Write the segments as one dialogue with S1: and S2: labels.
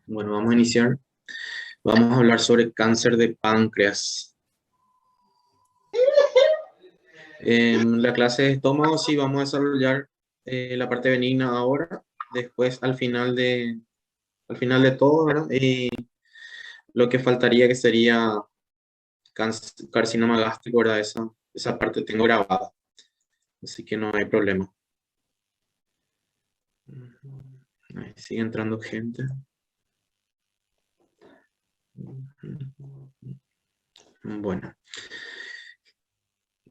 S1: Bueno, vamos a iniciar. Vamos a hablar sobre cáncer de páncreas. En la clase de estómago sí vamos a desarrollar la parte benigna ahora. Después, al final de todo, ¿verdad? Y lo que faltaría que sería carcinoma gástrico, ¿verdad? Esa parte tengo grabada, así que no hay problema. Ahí sigue entrando gente. Bueno.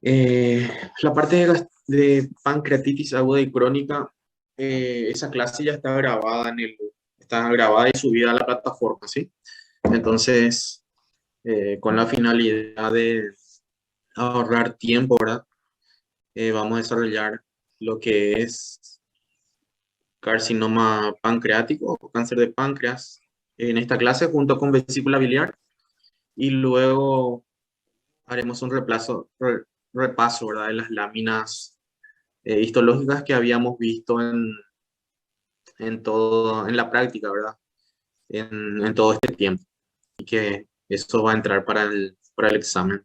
S1: La parte de pancreatitis aguda y crónica, esa clase ya está grabada y subida a la plataforma, ¿sí? Entonces, con la finalidad de ahorrar tiempo, ¿verdad? Vamos a desarrollar lo que es carcinoma pancreático o cáncer de páncreas en esta clase junto con vesícula biliar y luego haremos un repaso, ¿verdad? De las láminas histológicas que habíamos visto en la práctica, ¿verdad? En todo este tiempo. Y que eso va a entrar para el examen.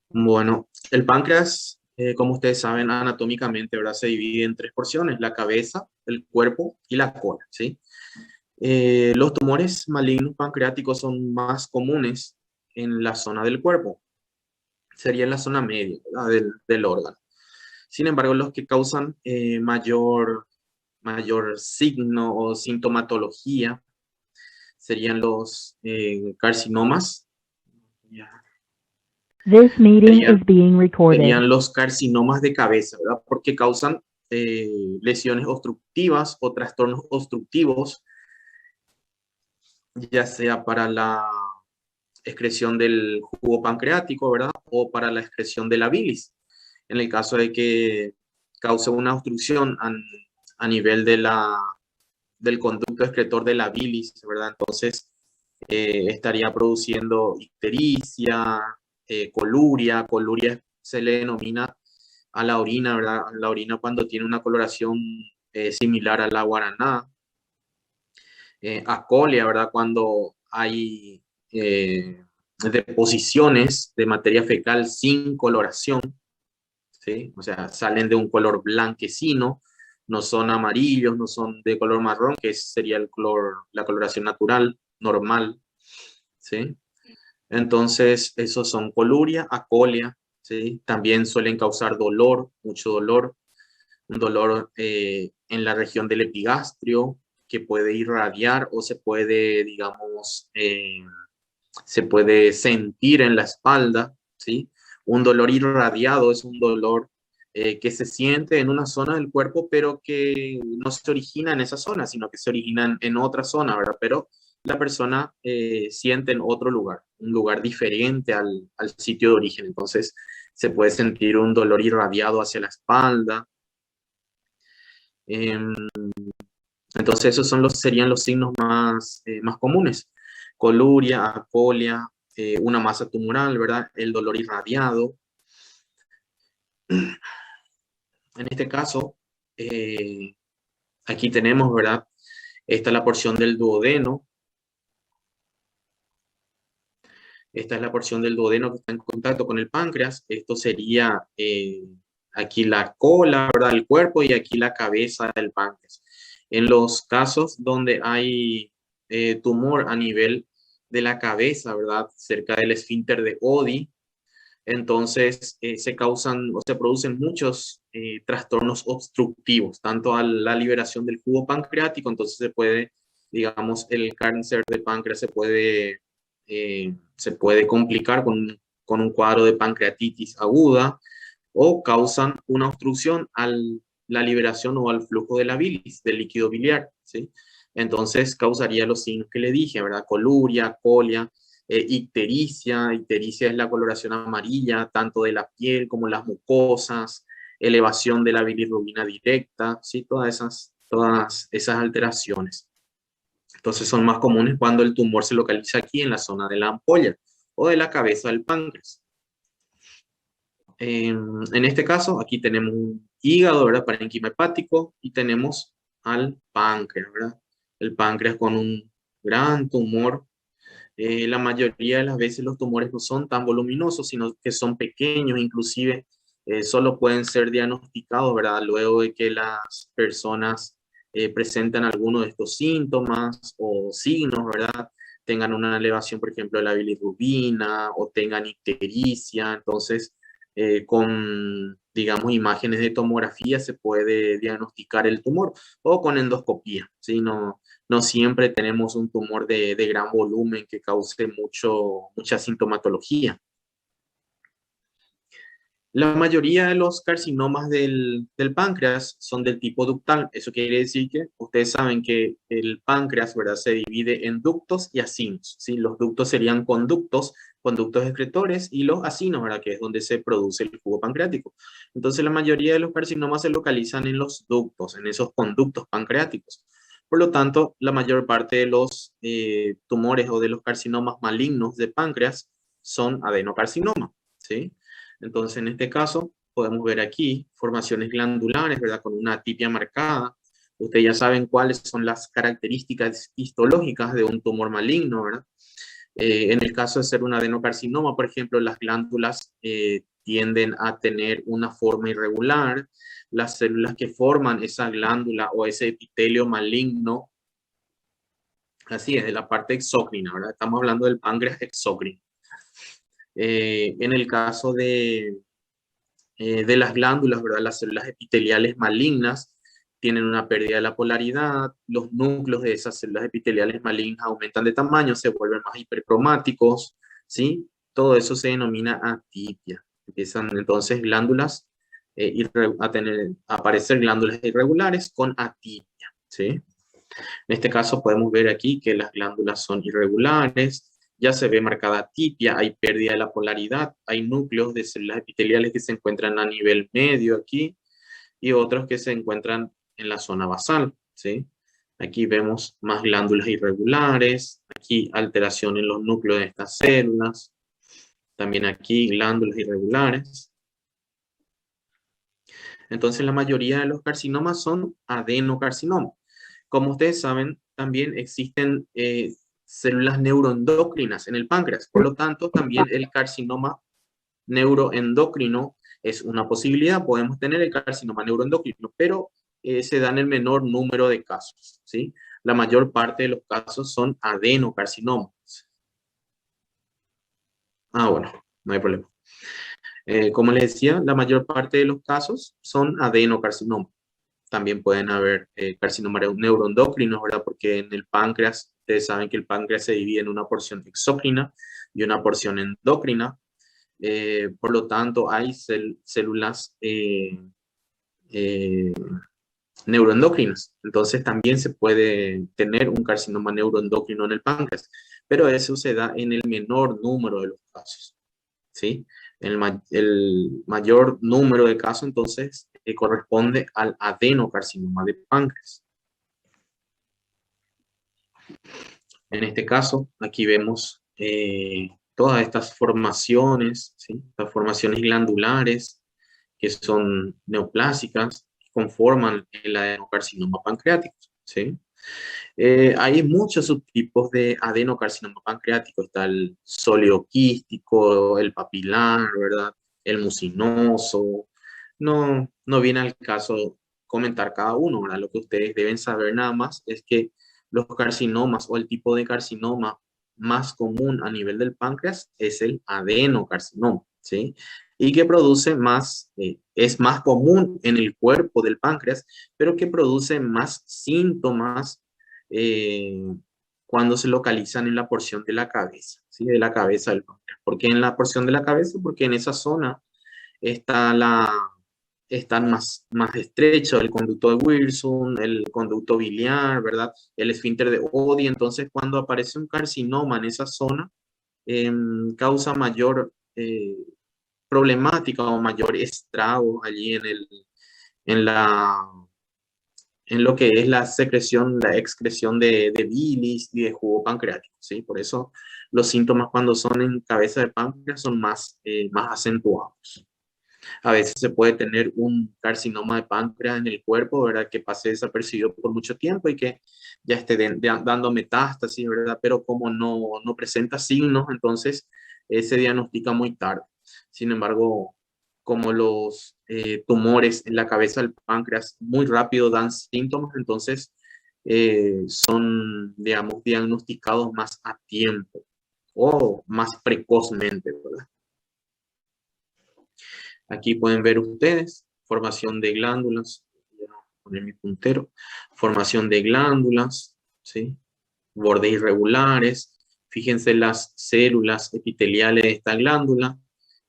S1: Bueno, el páncreas, como ustedes saben, anatómicamente, ¿verdad? Se divide en tres porciones: la cabeza, el cuerpo y la cola, ¿sí? Los tumores malignos pancreáticos son más comunes en la zona del cuerpo. Sería en la zona media, ¿verdad? Del órgano. Sin embargo, los que causan mayor signo o sintomatología serían los carcinomas.
S2: This meeting is being recorded.
S1: Serían los carcinomas de cabeza, ¿verdad? Porque causan lesiones obstructivas o trastornos obstructivos, ya sea para la excreción del jugo pancreático, ¿verdad? O para la excreción de la bilis. En el caso de que cause una obstrucción a nivel del conducto excretor de la bilis, ¿verdad? Entonces, estaría produciendo ictericia, coluria. Coluria se le denomina a la orina, ¿verdad? La orina cuando tiene una coloración similar a la guaraná. Acolia, ¿verdad? Cuando hay deposiciones de materia fecal sin coloración, ¿sí? O sea, salen de un color blanquecino, no son amarillos, no son de color marrón, que sería la coloración natural, normal, ¿sí? Entonces, esos son coluria, acolia, ¿sí? También suelen causar dolor, mucho dolor, un dolor en la región del epigastrio, que puede irradiar o se puede, digamos, se puede sentir en la espalda, ¿sí? Un dolor irradiado es un dolor que se siente en una zona del cuerpo, pero que no se origina en esa zona, sino que se origina en otra zona, ¿verdad? Pero la persona siente en otro lugar, un lugar diferente al sitio de origen. Entonces, se puede sentir un dolor irradiado hacia la espalda. Entonces, esos serían los signos más comunes: coluria, acolia, una masa tumoral, ¿verdad? El dolor irradiado. En este caso, aquí tenemos, ¿verdad? Esta es la porción del duodeno. Esta es la porción del duodeno que está en contacto con el páncreas. Esto sería aquí la cola, ¿verdad? El cuerpo, y aquí la cabeza del páncreas. En los casos donde hay tumor a nivel de la cabeza, ¿verdad? Cerca del esfínter de Oddi, entonces se causan o se producen muchos trastornos obstructivos, tanto a la liberación del jugo pancreático. Entonces se puede, digamos, el cáncer de páncreas se puede complicar con un cuadro de pancreatitis aguda, o causan una obstrucción a la liberación o al flujo de la bilis, del líquido biliar, ¿sí? Entonces causaría los signos que le dije, ¿verdad? Coluria, colia, ictericia. Ictericia es la coloración amarilla, tanto de la piel como las mucosas, elevación de la bilirrubina directa, ¿sí? Todas esas alteraciones. Entonces son más comunes cuando el tumor se localiza aquí en la zona de la ampolla o de la cabeza del páncreas. En este caso, aquí tenemos un hígado, ¿verdad? Parénquima hepático, y tenemos al páncreas, ¿verdad? El páncreas con un gran tumor. La mayoría de las veces los tumores no son tan voluminosos, sino que son pequeños, inclusive solo pueden ser diagnosticados, ¿verdad? Luego de que las personas presentan alguno de estos síntomas o signos, ¿verdad? Tengan una elevación, por ejemplo, de la bilirrubina o tengan ictericia. Entonces, con, digamos, imágenes de tomografía se puede diagnosticar el tumor o con endoscopía, ¿sí? No siempre tenemos un tumor de gran volumen que cause mucha sintomatología. La mayoría de los carcinomas del páncreas son del tipo ductal. Eso quiere decir que ustedes saben que el páncreas, ¿verdad?, se divide en ductos y acinos, ¿sí? Los ductos serían conductos excretores, y los acinos, ¿verdad?, que es donde se produce el jugo pancreático. Entonces, la mayoría de los carcinomas se localizan en los ductos, en esos conductos pancreáticos. Por lo tanto, la mayor parte de los tumores o de los carcinomas malignos de páncreas son adenocarcinoma, ¿sí? Entonces, en este caso, podemos ver aquí formaciones glandulares, ¿verdad? Con una atipia marcada. Ustedes ya saben cuáles son las características histológicas de un tumor maligno, ¿verdad? En el caso de ser un adenocarcinoma, por ejemplo, las glándulas tienden a tener una forma irregular. Las células que forman esa glándula o ese epitelio maligno, así es, de la parte exócrina, ¿verdad? Estamos hablando del páncreas exócrino. En el caso de las glándulas, ¿verdad? Las células epiteliales malignas tienen una pérdida de la polaridad, los núcleos de esas células epiteliales malignas aumentan de tamaño, se vuelven más hipercromáticos, ¿sí? Todo eso se denomina atipia. Empiezan entonces glándulas a aparecer glándulas irregulares con atipia, ¿sí? En este caso podemos ver aquí que las glándulas son irregulares, ya se ve marcada atipia, hay pérdida de la polaridad, hay núcleos de células epiteliales que se encuentran a nivel medio aquí y otros que se encuentran en la zona basal, ¿sí? Aquí vemos más glándulas irregulares, aquí alteración en los núcleos de estas células, también aquí glándulas irregulares. Entonces la mayoría de los carcinomas son adenocarcinomas. Como ustedes saben, también existen células neuroendocrinas en el páncreas. Por lo tanto, también el carcinoma neuroendocrino es una posibilidad. Podemos tener el carcinoma neuroendocrino, pero se da en el menor número de casos, ¿sí? La mayor parte de los casos son adenocarcinomas. Bueno, no hay problema. Como les decía, la mayor parte de los casos son adenocarcinomas. También pueden haber carcinomas neuroendocrinos, ¿verdad? Porque en el páncreas, ustedes saben que el páncreas se divide en una porción exócrina y una porción endocrina. Por lo tanto, hay células neuroendocrinas. Entonces, también se puede tener un carcinoma neuroendocrino en el páncreas, pero eso se da en el menor número de los casos, ¿sí? El mayor número de casos, entonces, corresponde al adenocarcinoma de páncreas. En este caso, aquí vemos todas estas formaciones, ¿sí? Las formaciones glandulares que son neoplásicas, que conforman el adenocarcinoma pancreático, ¿sí? Hay muchos subtipos de adenocarcinoma pancreático. Está el sólido quístico, el papilar, ¿verdad? El mucinoso. No viene al caso comentar cada uno, ¿verdad? Lo que ustedes deben saber nada más es que los carcinomas o el tipo de carcinoma más común a nivel del páncreas es el adenocarcinoma, ¿sí? Y que produce más, es más común en el cuerpo del páncreas, pero que produce más síntomas cuando se localizan en la porción de la cabeza, ¿sí? De la cabeza del páncreas. ¿Por qué en la porción de la cabeza? Porque en esa zona están más estrecho el conducto de Wilson, el conducto biliar, ¿verdad? El esfínter de Oddi. Entonces, cuando aparece un carcinoma en esa zona, causa mayor problemática o mayor estrago allí en la, en lo que es la secreción, la excreción de bilis y de jugo pancreático, ¿sí? Por eso los síntomas cuando son en cabeza de páncreas son más acentuados. A veces se puede tener un carcinoma de páncreas en el cuerpo, ¿verdad? Que pase desapercibido por mucho tiempo y que ya esté dando metástasis, ¿verdad? Pero como no presenta signos, entonces se diagnostica muy tarde. Sin embargo, como los tumores en la cabeza del páncreas muy rápido dan síntomas, entonces son, digamos, diagnosticados más a tiempo o más precozmente, ¿verdad? Aquí pueden ver ustedes formación de glándulas, voy a poner mi puntero, formación de glándulas, ¿sí? Bordes irregulares. Fíjense las células epiteliales de esta glándula,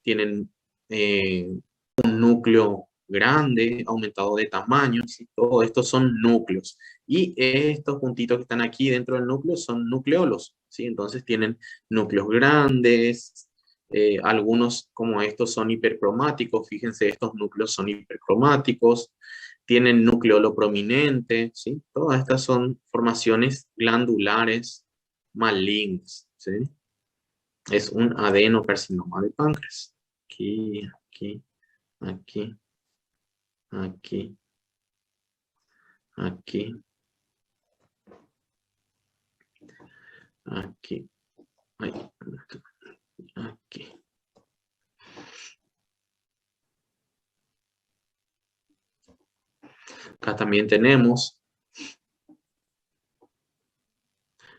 S1: tienen un núcleo grande, aumentado de tamaño, ¿sí? Todo esto son núcleos. Y estos puntitos que están aquí dentro del núcleo son nucleolos, ¿sí? Entonces tienen núcleos grandes, algunos como estos son hipercromáticos, fíjense, estos núcleos son hipercromáticos, tienen nucleolo prominente, ¿sí? Todas estas son formaciones glandulares malignas, ¿sí? Es un adenocarcinoma de páncreas. Aquí, aquí, aquí, aquí, aquí, aquí, aquí. Acá también tenemos,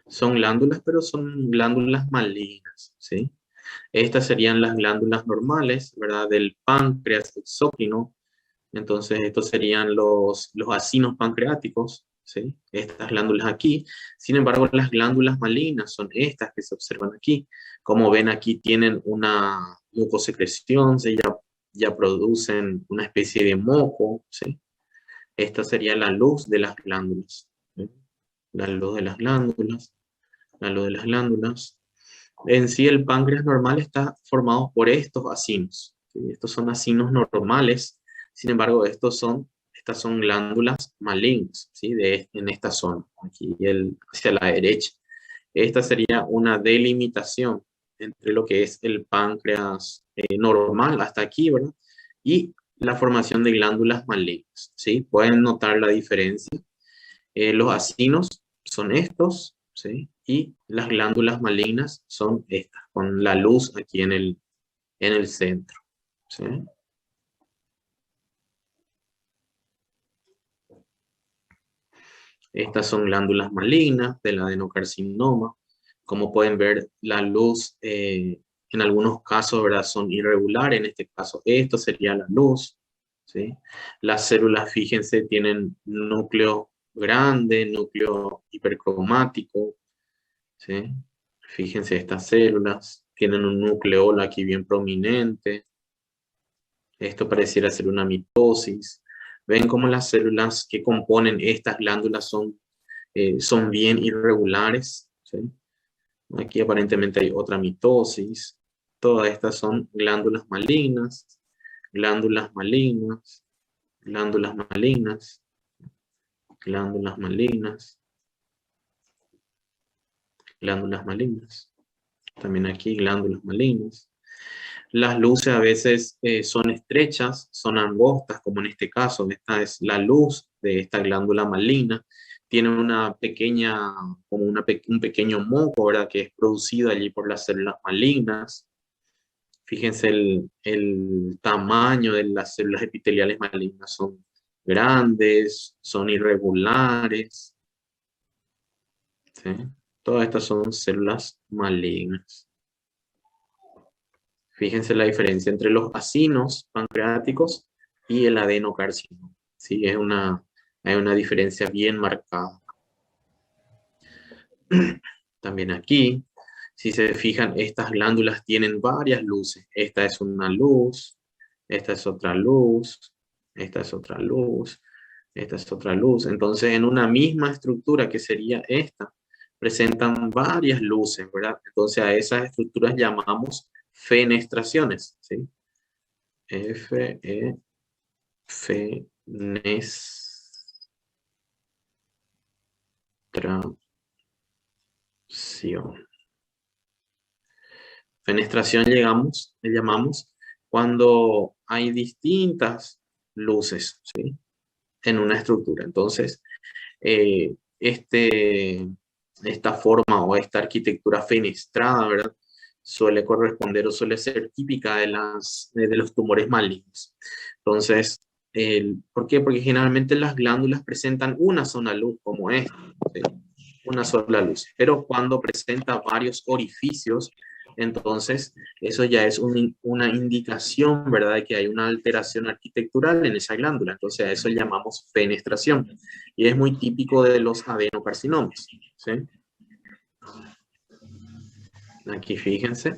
S1: son glándulas, pero son glándulas malignas, ¿sí? Estas serían las glándulas normales, ¿verdad? Del páncreas exócrino. Entonces, estos serían los acinos pancreáticos, ¿sí? Estas glándulas aquí. Sin embargo, las glándulas malignas son estas que se observan aquí. Como ven, aquí tienen una mucosecreción, ¿sí? Ya producen una especie de moco, ¿sí? Esta sería la luz de las glándulas, ¿sí? La luz de las glándulas, la luz de las glándulas. En sí, el páncreas normal está formado por estos acinos, ¿sí? Estos son acinos normales, sin embargo, estas son glándulas malignas, ¿sí? En esta zona, aquí hacia la derecha. Esta sería una delimitación entre lo que es el páncreas normal hasta aquí, ¿verdad? Y la formación de glándulas malignas, ¿sí? Pueden notar la diferencia. Los acinos son estos, ¿sí? Y las glándulas malignas son estas, con la luz aquí en el centro, ¿sí? Estas son glándulas malignas del adenocarcinoma. Como pueden ver, la luz en algunos casos, ¿verdad? Son irregulares. En este caso, esto sería la luz, ¿sí? Las células, fíjense, tienen núcleo grande, núcleo hipercromático, ¿sí? Fíjense, estas células tienen un nucleolo aquí bien prominente. Esto pareciera ser una mitosis. Ven cómo las células que componen estas glándulas son bien irregulares, ¿sí? Aquí aparentemente hay otra mitosis. Todas estas son glándulas malignas, glándulas malignas, glándulas malignas, glándulas malignas, glándulas malignas. También aquí glándulas malignas. Las luces a veces son estrechas, son angostas, como en este caso. Esta es la luz de esta glándula maligna. Tiene una pequeña, como un pequeño moco, ¿verdad? Que es producido allí por las células malignas. Fíjense el tamaño de las células epiteliales malignas. Son grandes, son irregulares, ¿sí? Todas estas son células malignas. Fíjense la diferencia entre los acinos pancreáticos y el adenocarcinoma. ¿Sí? Hay una diferencia bien marcada. También aquí, si se fijan, estas glándulas tienen varias luces. Esta es una luz, esta es otra luz, esta es otra luz, esta es otra luz. Entonces, en una misma estructura que sería esta, presentan varias luces, ¿verdad? Entonces a esas estructuras llamamos fenestraciones, ¿sí? Fenestración. Fenestración le llamamos cuando hay distintas luces, ¿sí? En una estructura. Entonces, esta forma o esta arquitectura fenestrada, ¿verdad? Suele corresponder o suele ser típica de los tumores malignos. Entonces, ¿por qué? Porque generalmente las glándulas presentan una sola luz, como esta, ¿sí? Una sola luz. Pero cuando presenta varios orificios, entonces eso ya es una indicación, ¿verdad?, de que hay una alteración arquitectural en esa glándula. Entonces a eso llamamos fenestración. Y es muy típico de los adenocarcinomas, ¿sí? Aquí fíjense.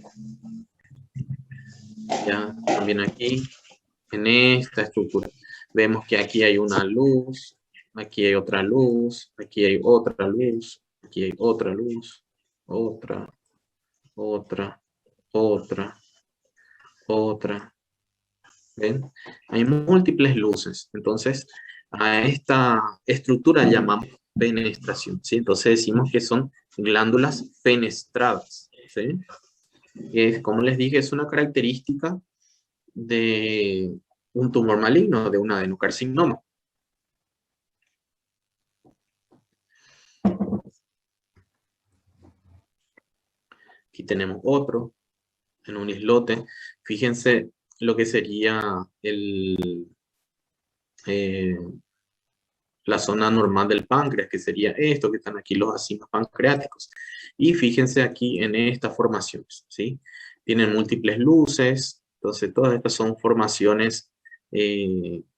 S1: Ya también aquí, en esta estructura, vemos que aquí hay una luz, aquí hay otra luz, aquí hay otra luz, aquí hay otra luz, otra, otra. ¿Ven? Hay múltiples luces. Entonces, a esta estructura llamamos fenestración, ¿sí? Entonces decimos que son glándulas fenestradas, ¿sí? Como les dije, es una característica de un tumor maligno, de un adenocarcinoma. Aquí tenemos otro, en un islote. Fíjense lo que sería la zona normal del páncreas, que sería esto, que están aquí los acinos pancreáticos. Y fíjense aquí en estas formaciones, ¿sí? Tienen múltiples luces, entonces todas estas son formaciones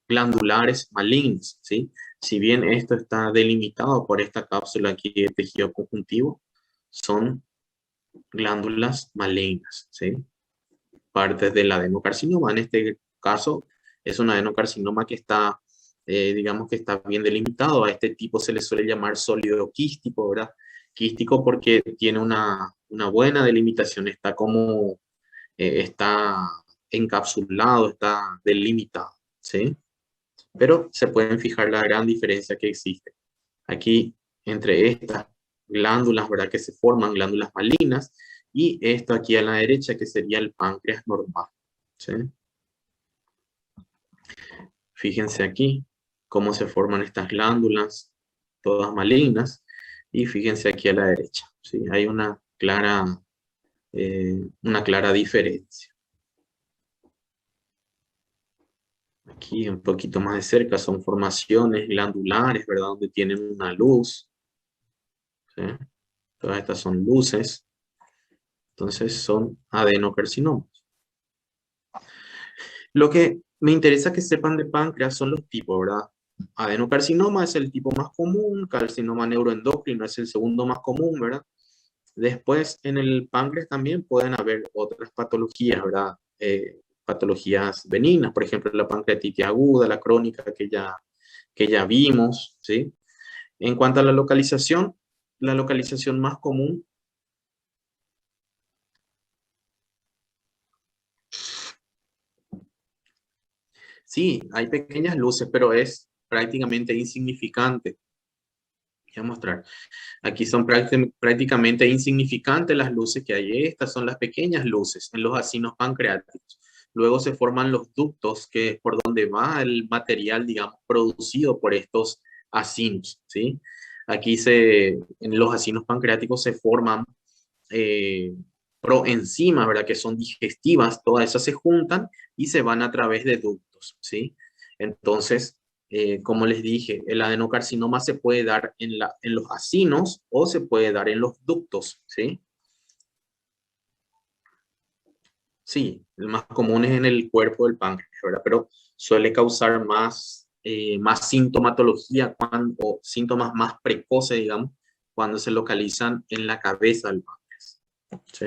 S1: glandulares malignas, ¿sí? Si bien esto está delimitado por esta cápsula aquí de tejido conjuntivo, son glándulas malignas, ¿sí? Partes del adenocarcinoma. En este caso, es un adenocarcinoma que está, digamos que está bien delimitado. A este tipo se le suele llamar sólido quístico, ¿verdad? Quístico porque tiene una buena delimitación, está como, está encapsulado, está delimitado, ¿sí? Pero se pueden fijar la gran diferencia que existe aquí entre estas glándulas, ¿verdad?, que se forman, glándulas malignas, y esto aquí a la derecha, que sería el páncreas normal, ¿sí? Fíjense aquí cómo se forman estas glándulas, todas malignas, y fíjense aquí a la derecha, ¿sí? Hay una clara diferencia. Aquí un poquito más de cerca son formaciones glandulares, ¿verdad?, donde tienen una luz, ¿sí? Todas estas son luces. Entonces son adenocarcinomas. Lo que me interesa que sepan de páncreas son los tipos, ¿verdad? Adenocarcinoma es el tipo más común, carcinoma neuroendocrino es el segundo más común, ¿verdad? Después en el páncreas también pueden haber otras patologías, ¿verdad? Patologías benignas, por ejemplo, la pancreatitis aguda, la crónica que ya vimos, ¿sí? En cuanto a la localización más común sí, hay pequeñas luces, pero es prácticamente insignificante. Voy a mostrar. Aquí son prácticamente insignificantes las luces que hay. Estas son las pequeñas luces en los acinos pancreáticos. Luego se forman los ductos, que es por donde va el material, digamos, producido por estos acinos, ¿sí? Aquí en los acinos pancreáticos se forman eh, proenzimas, ¿verdad?, que son digestivas. Todas esas se juntan y se van a través de ductos, ¿sí? Entonces, como les dije, el adenocarcinoma se puede dar en los acinos o se puede dar en los ductos, ¿sí? Sí, el más común es en el cuerpo del páncreas, ¿verdad? Pero suele causar más sintomatología o síntomas más precoces, digamos, cuando se localizan en la cabeza del páncreas, ¿sí?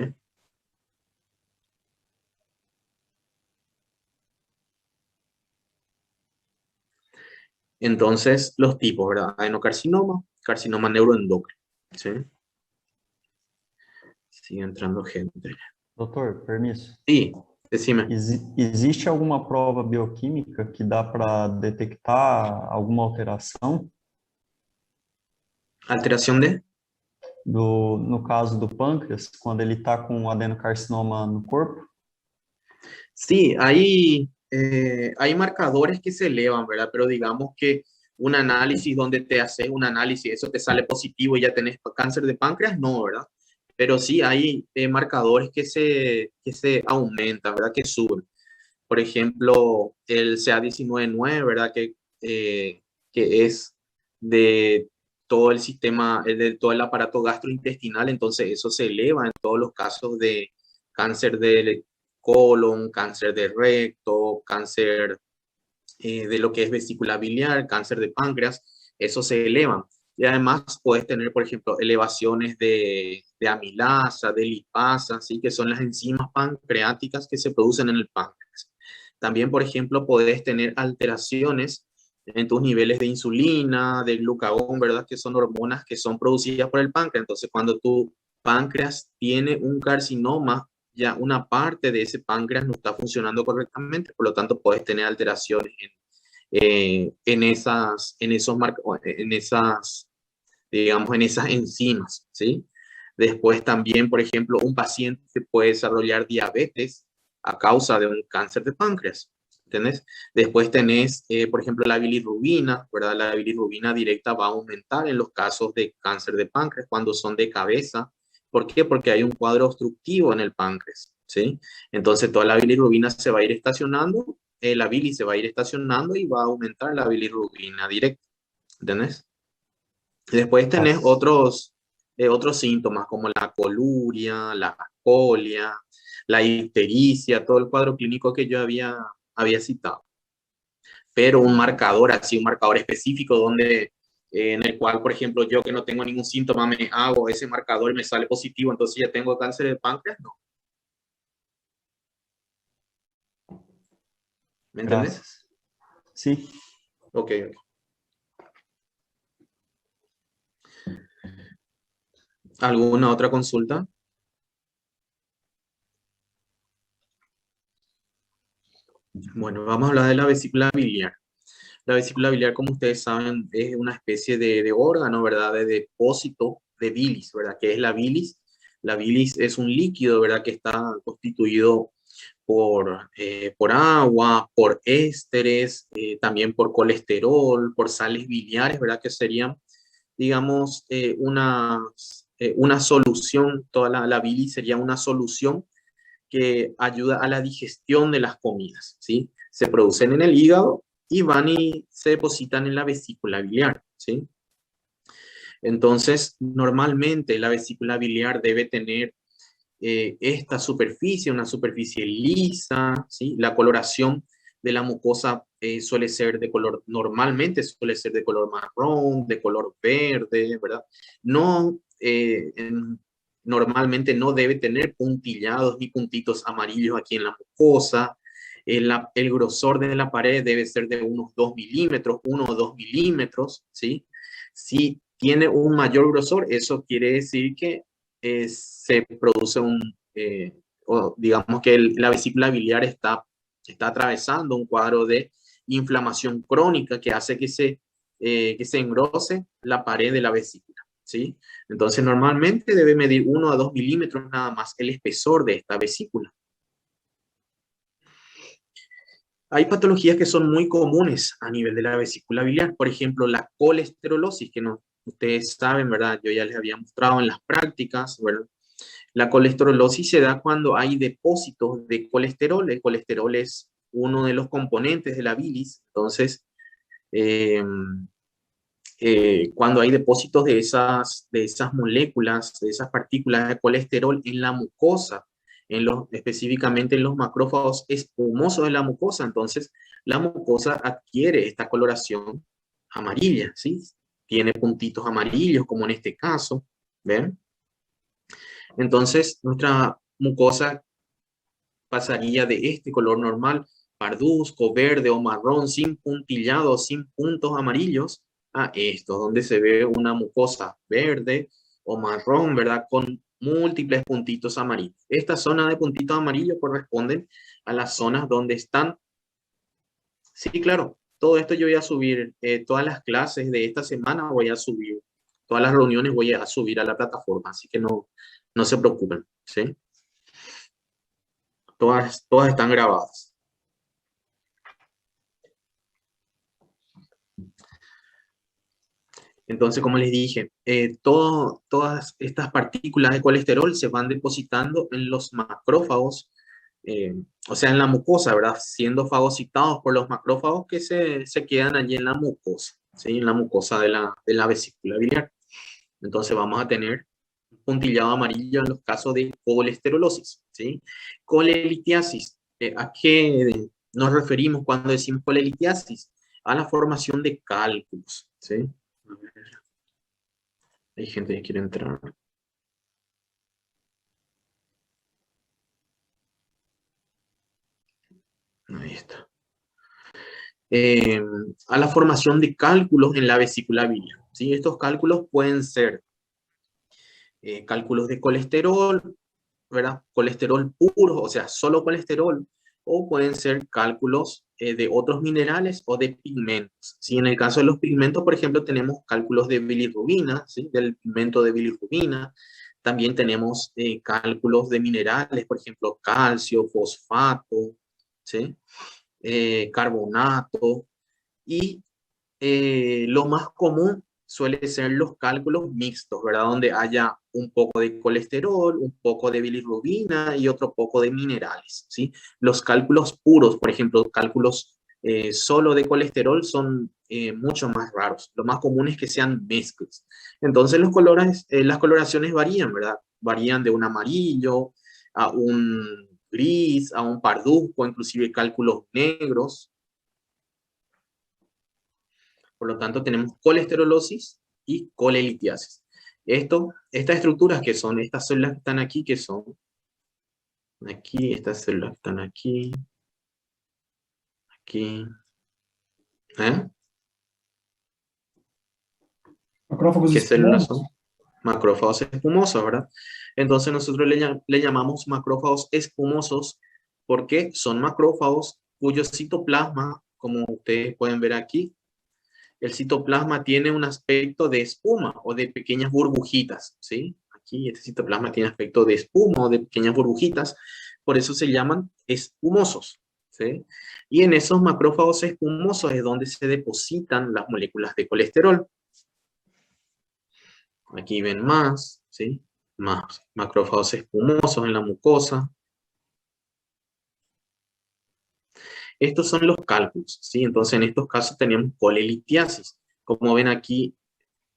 S1: Entonces, los tipos, ¿verdad? Adenocarcinoma, carcinoma neuroendocrino, ¿sí? Sigue entrando gente.
S3: Doutor, permisso.
S1: Sí, decime.
S3: Existe alguma prova bioquímica que dá para detectar alguma alteração?
S1: ¿Alteración de?
S3: No caso do pâncreas, quando ele está com adenocarcinoma no corpo?
S1: Sí, hay marcadores que se elevan, ¿verdad? Pero digamos que un análisis donde te haces un análisis, eso te sale positivo y ya tenés cáncer de páncreas, no, ¿verdad? Pero sí hay marcadores que se aumentan, ¿verdad? Que suben. Por ejemplo, el CA19-9, ¿verdad? Que es de todo el sistema, de todo el aparato gastrointestinal, entonces eso se eleva en todos los casos de cáncer de colon, cáncer de recto, cáncer de lo que es vesícula biliar, cáncer de páncreas, eso se eleva. Y además puedes tener, por ejemplo, elevaciones de amilasa, de lipasa, ¿sí? Que son las enzimas pancreáticas que se producen en el páncreas. También, por ejemplo, puedes tener alteraciones en tus niveles de insulina, de glucagón, ¿verdad? Que son hormonas que son producidas por el páncreas. Entonces, cuando tu páncreas tiene un carcinoma, ya una parte de ese páncreas no está funcionando correctamente, por lo tanto puedes tener alteraciones en esas, digamos, en esas enzimas, ¿sí? Después también, por ejemplo, un paciente puede desarrollar diabetes a causa de un cáncer de páncreas, ¿entendés? Después tenés, por ejemplo, la bilirrubina, ¿verdad? La bilirrubina directa va a aumentar en los casos de cáncer de páncreas cuando son de cabeza. ¿Por qué? Porque hay un cuadro obstructivo en el páncreas, ¿sí? Entonces toda la bilirrubina se va a ir estacionando, la bilis se va a ir estacionando y va a aumentar la bilirrubina directa, ¿entendés? Después tenés
S3: Nossa.
S1: otros síntomas como la coluria, la ascolia, la ictericia, todo el cuadro clínico que yo había citado. Pero un marcador, así un marcador específico donde, en el cual, por ejemplo, yo que no tengo ningún síntoma, me hago ese marcador y me sale positivo, entonces ya tengo cáncer de páncreas, no. ¿Me entendés?
S3: Graças. Sim.
S1: Ok. ¿Alguna otra consulta? Bueno, vamos a hablar de la vesícula biliar. La vesícula biliar, como ustedes saben, es una especie de órgano, ¿verdad? De depósito de bilis, ¿verdad? ¿Qué es la bilis? La bilis es un líquido, ¿verdad? Que está constituido por agua, por ésteres, también por colesterol, por sales biliares, ¿verdad? Que serían, digamos, una solución, toda la bilis sería una solución que ayuda a la digestión de las comidas, ¿sí? Se producen en el hígado y van y se depositan en la vesícula biliar, ¿sí? Entonces, normalmente la vesícula biliar debe tener esta superficie, una superficie lisa, ¿sí? La coloración de la mucosa suele ser de color, normalmente suele ser de color marrón, de color verde, ¿verdad? No, normalmente no debe tener puntillados ni puntitos amarillos aquí en la mucosa. El grosor de la pared debe ser de unos 2 milímetros, 1 o 2 milímetros, ¿sí? Si tiene un mayor grosor, eso quiere decir que se produce o digamos que la vesícula biliar está atravesando un cuadro de inflamación crónica que hace que se engrose la pared de la vesícula, ¿sí? Entonces, normalmente debe medir 1 a 2 milímetros nada más el espesor de esta vesícula. Hay patologías que son muy comunes a nivel de la vesícula biliar, por ejemplo, la colesterolosis, que no, ustedes saben, ¿verdad? Yo ya les había mostrado en las prácticas, ¿verdad? La colesterolosis se da cuando hay depósitos de colesterol. El colesterol es uno de los componentes de la bilis, entonces, eh, cuando hay depósitos de esas moléculas, de esas partículas de colesterol en la mucosa, específicamente en los macrófagos espumosos de la mucosa, entonces la mucosa adquiere esta coloración amarilla, ¿sí? Tiene puntitos amarillos, como en este caso, ¿ven? Entonces, nuestra mucosa pasaría de este color normal, parduzco, verde o marrón, sin puntillados, sin puntos amarillos, a esto, donde se ve una mucosa verde o marrón, ¿verdad? Con múltiples puntitos amarillos. Esta zona de puntitos amarillos corresponden a las zonas donde están. Sí, claro, todo esto yo voy a subir, todas las clases de esta semana voy a subir, todas las reuniones voy a subir a la plataforma, así que no se preocupen, ¿sí? Todas están grabadas. Entonces, como les dije, todas estas partículas de colesterol se van depositando en los macrófagos, o sea, en la mucosa, ¿verdad? Siendo fagocitados por los macrófagos que se quedan allí en la mucosa, ¿sí? En la mucosa de la vesícula biliar. Entonces vamos a tener puntillado amarillo en los casos de colesterolosis, ¿sí? Colelitiasis. ¿A qué nos referimos cuando decimos colelitiasis? A la formación de cálculos, ¿sí? A ver. Hay gente que quiere entrar. Ahí está. A la formación de cálculos en la vesícula biliar, ¿sí? Estos cálculos pueden ser cálculos de colesterol, ¿verdad? Colesterol puro, o sea, solo colesterol, o pueden ser cálculos de otros minerales o de pigmentos. ¿Sí? En el caso de los pigmentos, por ejemplo, tenemos cálculos de bilirrubina, ¿sí? Del pigmento de bilirrubina. También tenemos cálculos de minerales, por ejemplo, calcio, fosfato, ¿sí? Carbonato. Y lo más común suele ser los cálculos mixtos, ¿verdad? Donde haya un poco de colesterol, un poco de bilirrubina y otro poco de minerales, ¿sí? Los cálculos puros, por ejemplo, cálculos solo de colesterol son mucho más raros. Lo más común es que sean mezclas. Entonces los colores, las coloraciones varían, ¿verdad? Varían de un amarillo a un gris, a un parduzco, inclusive cálculos negros. Por lo tanto, tenemos colesterolosis y colelitiasis. Estas estructuras que son, estas células que están aquí, que son aquí, estas células que están aquí, aquí. ¿Eh?
S4: Macrófagos
S1: ¿Qué células
S4: espumosos.
S1: son? Macrófagos espumosos, ¿verdad? Entonces nosotros le llamamos macrófagos espumosos porque son macrófagos cuyo citoplasma, como ustedes pueden ver aquí, el citoplasma tiene un aspecto de espuma o de pequeñas burbujitas, ¿sí? Aquí este citoplasma tiene aspecto de espuma o de pequeñas burbujitas, por eso se llaman espumosos, ¿sí? Y en esos macrófagos espumosos es donde se depositan las moléculas de colesterol. Aquí ven más, ¿sí? Más macrófagos espumosos en la mucosa. Estos son los cálculos, ¿sí? Entonces en estos casos tenemos colelitiasis. Como ven aquí,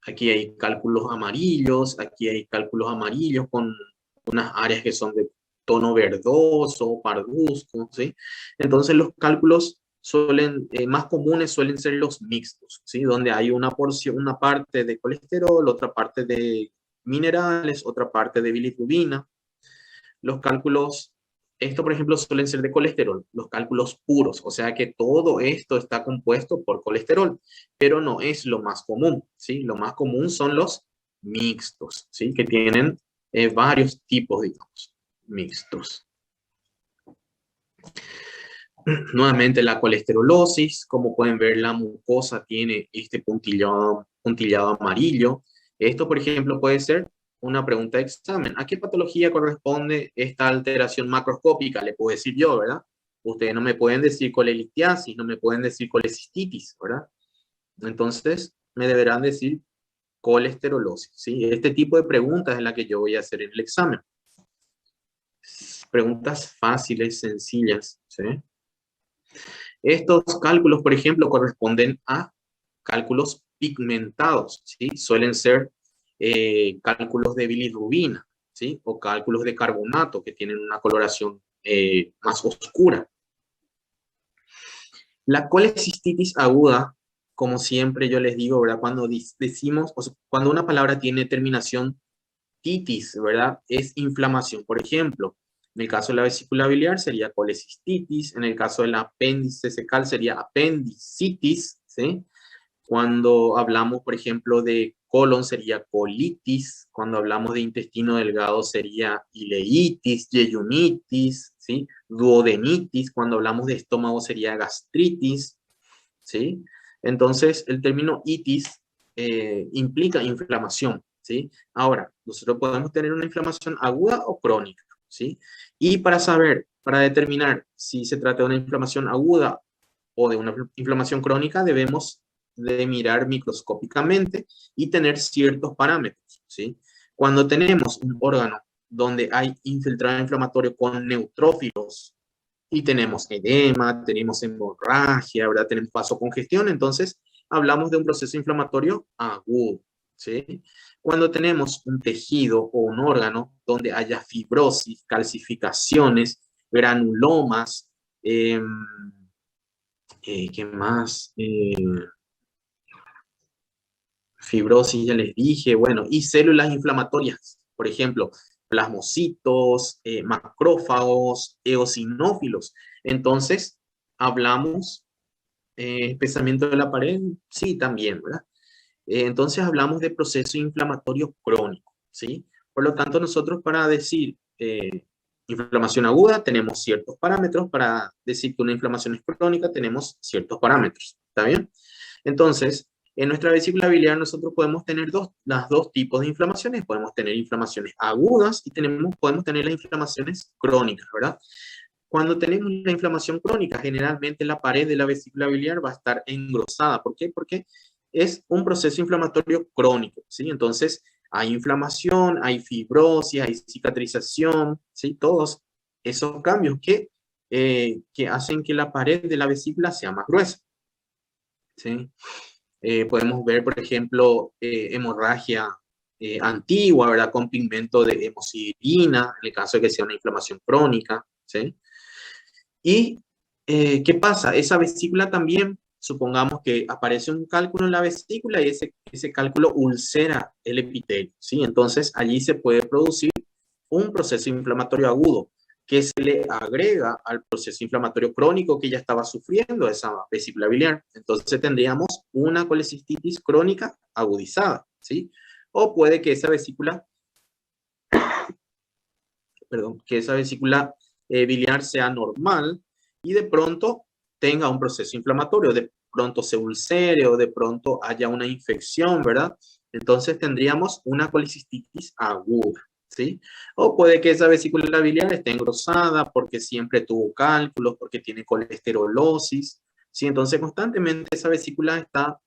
S1: aquí hay cálculos amarillos, aquí hay cálculos amarillos con unas áreas que son de tono verdoso, parduzco, ¿sí? Entonces los cálculos más comunes suelen ser los mixtos, ¿sí? Donde hay una porción, una parte de colesterol, otra parte de minerales, otra parte de bilirrubina. Los cálculos, esto por ejemplo suelen ser de colesterol, los cálculos puros, o sea que todo esto está compuesto por colesterol, pero no es lo más común, ¿sí? Lo más común son los mixtos, ¿sí? Que tienen varios tipos, digamos, mixtos. Nuevamente la colesterolosis, como pueden ver la mucosa tiene este puntillado amarillo. Esto por ejemplo puede ser una pregunta de examen. ¿A qué patología corresponde esta alteración macroscópica? Le puedo decir yo, ¿verdad? Ustedes no me pueden decir colelitiasis, no me pueden decir colecistitis, ¿verdad? Entonces me deberán decir colesterolosis, ¿sí? Este tipo de preguntas es la que yo voy a hacer en el examen. Preguntas fáciles, sencillas, ¿sí? Estos cálculos, por ejemplo, corresponden a cálculos pigmentados, ¿sí? Suelen ser cálculos de bilirrubina, ¿sí? O cálculos de carbonato que tienen una coloración más oscura. La colecistitis aguda, como siempre yo les digo, ¿verdad? Cuando decimos, o sea, cuando una palabra tiene terminación titis, ¿verdad? Es inflamación. Por ejemplo, en el caso de la vesícula biliar sería colecistitis, en el caso del apéndice secal sería apendicitis, ¿sí? Cuando hablamos, por ejemplo, de colon sería colitis, cuando hablamos de intestino delgado sería ileitis, yeyunitis, ¿sí? Duodenitis, cuando hablamos de estómago sería gastritis, ¿sí? Entonces, el término itis implica inflamación, ¿sí? Ahora, nosotros podemos tener una inflamación aguda o crónica, ¿sí? Y para saber, para determinar si se trata de una inflamación aguda o de una inflamación crónica, debemos de mirar microscópicamente y tener ciertos parámetros, ¿sí? Cuando tenemos un órgano donde hay infiltrado inflamatorio con neutrófilos y tenemos edema, tenemos hemorragia, ¿verdad? Tenemos vasocongestión, entonces hablamos de un proceso inflamatorio agudo, ¿sí? Cuando tenemos un tejido o un órgano donde haya fibrosis, calcificaciones, granulomas, ¿qué más? Fibrosis, ya les dije, bueno, y células inflamatorias, por ejemplo, plasmocitos, macrófagos, eosinófilos. Entonces, hablamos, espesamiento de la pared, sí, también, ¿verdad? Entonces, hablamos de proceso inflamatorio crónico, ¿sí? Por lo tanto, nosotros para decir inflamación aguda tenemos ciertos parámetros, para decir que una inflamación es crónica tenemos ciertos parámetros, ¿está bien? Entonces, en nuestra vesícula biliar nosotros podemos tener los dos tipos de inflamaciones. Podemos tener inflamaciones agudas y podemos tener las inflamaciones crónicas, ¿verdad? Cuando tenemos la inflamación crónica, generalmente la pared de la vesícula biliar va a estar engrosada. ¿Por qué? Porque es un proceso inflamatorio crónico, ¿sí? Entonces, hay inflamación, hay fibrosis, hay cicatrización, ¿sí? Todos esos cambios que hacen que la pared de la vesícula sea más gruesa, ¿sí? Podemos ver, por ejemplo, hemorragia antigua, ¿verdad? Con pigmento de hemosiderina, en el caso de que sea una inflamación crónica, ¿sí? Y, ¿qué pasa? Esa vesícula también, supongamos que aparece un cálculo en la vesícula y ese cálculo ulcera el epitelio, ¿sí? Entonces, allí se puede producir un proceso inflamatorio agudo que se le agrega al proceso inflamatorio crónico que ya estaba sufriendo esa vesícula biliar. Entonces tendríamos una colecistitis crónica agudizada, ¿sí? O puede que esa vesícula, biliar sea normal y de pronto tenga un proceso inflamatorio, de pronto se ulcere o de pronto haya una infección, ¿verdad? Entonces tendríamos una colecistitis aguda, ¿sí? O puede que esa vesícula biliar esté engrosada porque siempre tuvo cálculos, porque tiene colesterolosis, ¿sí? Entonces constantemente esa vesícula está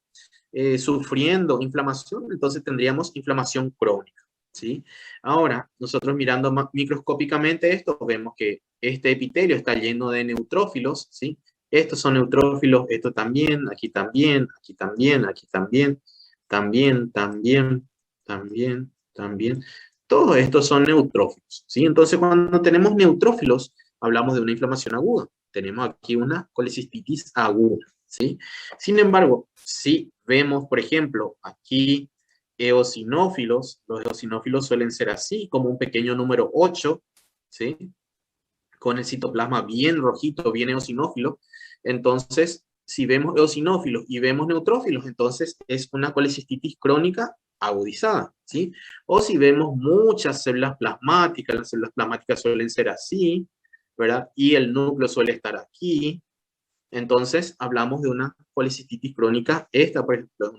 S1: sufriendo inflamación, entonces tendríamos inflamación crónica, ¿sí? Ahora, nosotros mirando microscópicamente esto, vemos que este epitelio está lleno de neutrófilos, ¿sí? Estos son neutrófilos, esto también, aquí también, aquí también, aquí también, también, también, también, también. Todos estos son neutrófilos, ¿sí? Entonces, cuando tenemos neutrófilos, hablamos de una inflamación aguda. Tenemos aquí una colecistitis aguda, ¿sí? Sin embargo, si vemos, por ejemplo, aquí eosinófilos, los eosinófilos suelen ser así, como un pequeño número 8, ¿sí? Con el citoplasma bien rojito, bien eosinófilo. Entonces, si vemos eosinófilos y vemos neutrófilos, entonces es una colecistitis crónica agudizada, ¿sí? O si vemos muchas células plasmáticas, las células plasmáticas suelen ser así, ¿verdad? Y el núcleo suele estar aquí. Entonces, hablamos de una colecistitis crónica. Esta, por ejemplo,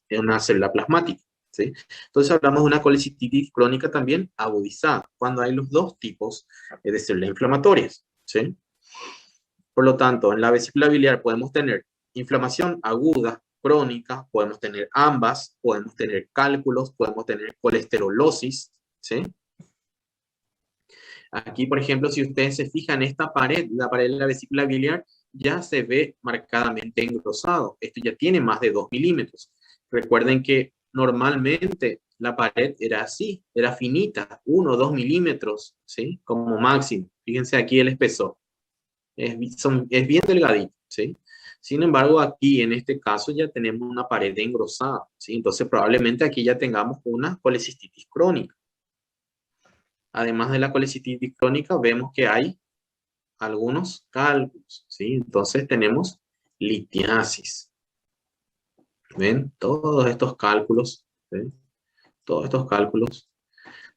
S1: es una célula plasmática, ¿sí? Entonces, hablamos de una colecistitis crónica también agudizada, cuando hay los dos tipos de células inflamatorias, ¿sí? Por lo tanto, en la vesícula biliar podemos tener inflamación aguda, crónica, podemos tener ambas, podemos tener cálculos, podemos tener colesterolosis, ¿sí? Aquí, por ejemplo, si ustedes se fijan, esta pared, la pared de la vesícula biliar, ya se ve marcadamente engrosado. Esto ya tiene más de 2 milímetros. Recuerden que normalmente la pared era así, era finita, 1 o 2 milímetros, ¿sí? Como máximo. Fíjense aquí el espesor. Es bien delgadito, ¿sí? Sin embargo, aquí en este caso ya tenemos una pared engrosada, ¿sí? Entonces probablemente aquí ya tengamos una colecistitis crónica. Además de la colecistitis crónica, vemos que hay algunos cálculos, ¿sí? Entonces tenemos litiasis. ¿Ven? Todos estos cálculos, ¿sí? Todos estos cálculos.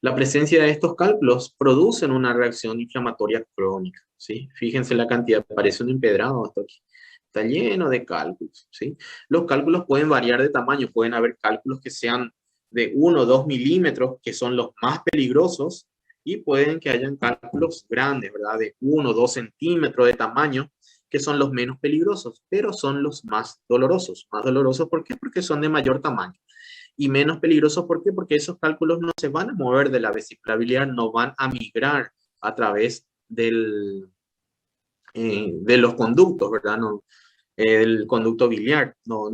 S1: La presencia de estos cálculos producen una reacción inflamatoria crónica, ¿sí? Fíjense la cantidad, parece un empedrado hasta aquí. Está lleno de cálculos, ¿sí? Los cálculos pueden variar de tamaño, pueden haber cálculos que sean de 1 o 2 milímetros, que son los más peligrosos, y pueden que hayan cálculos grandes, ¿verdad? De 1 o 2 centímetros de tamaño, que son los menos peligrosos, pero son los más dolorosos. Más dolorosos, ¿por qué? Porque son de mayor tamaño. Y menos peligrosos, ¿por qué? Porque esos cálculos no se van a mover de la vesícula biliar, no van a migrar a través de los conductos, ¿verdad? No, el conducto biliar, no